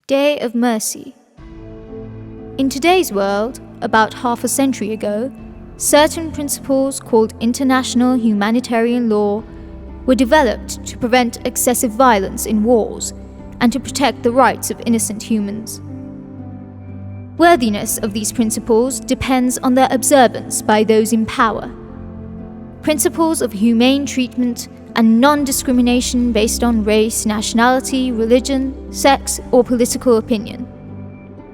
Day of Mercy. In today's world, about half a century ago, certain principles called international humanitarian law were developed to prevent excessive violence in wars and to protect the rights of innocent humans. Worthiness of these principles depends on their observance by those in power. Principles of humane treatment and non-discrimination based on race, nationality, religion, sex, or political opinion.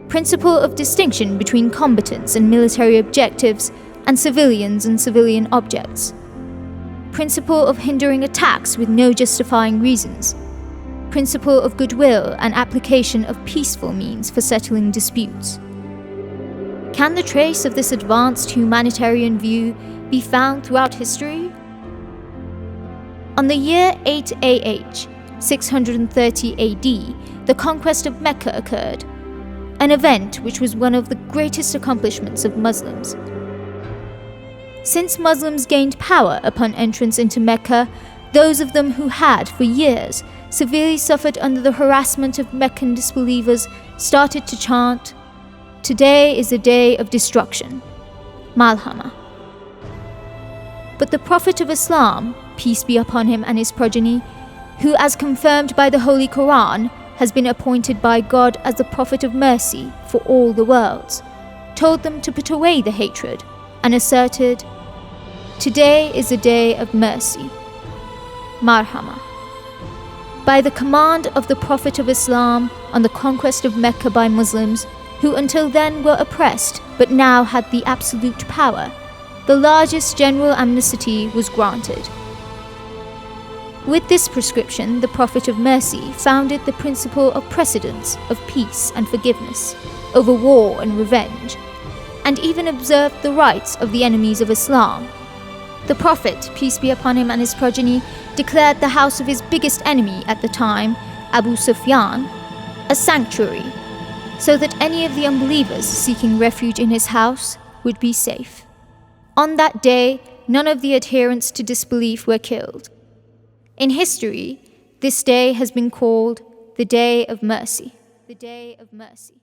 Principle of distinction between combatants and military objectives and civilians and civilian objects. Principle of hindering attacks with no justifying reasons. Principle of goodwill and application of peaceful means for settling disputes. Can the trace of this advanced humanitarian view be found throughout history? On the year 8 AH, 630 AD, the conquest of Mecca occurred, an event which was one of the greatest accomplishments of Muslims. Since Muslims gained power upon entrance into Mecca, those of them who had, for years, severely suffered under the harassment of Meccan disbelievers started to chant, "Today is a day of destruction, Malhama." But the Prophet of Islam, peace be upon him and his progeny, who, as confirmed by the Holy Quran, has been appointed by God as the Prophet of Mercy for all the worlds, told them to put away the hatred and asserted, "Today is a day of mercy, Marhama." By the command of the Prophet of Islam on the conquest of Mecca by Muslims, who until then were oppressed but now had the absolute power, the largest general amnesty was granted. With this prescription, the Prophet of Mercy founded the principle of precedence of peace and forgiveness over war and revenge, and even observed the rights of the enemies of Islam. The Prophet, peace be upon him and his progeny, declared the house of his biggest enemy at the time, Abu Sufyan, a sanctuary, so that any of the unbelievers seeking refuge in his house would be safe. On that day, none of the adherents to disbelief were killed. In history, this day has been called the Day of Mercy. The Day of Mercy.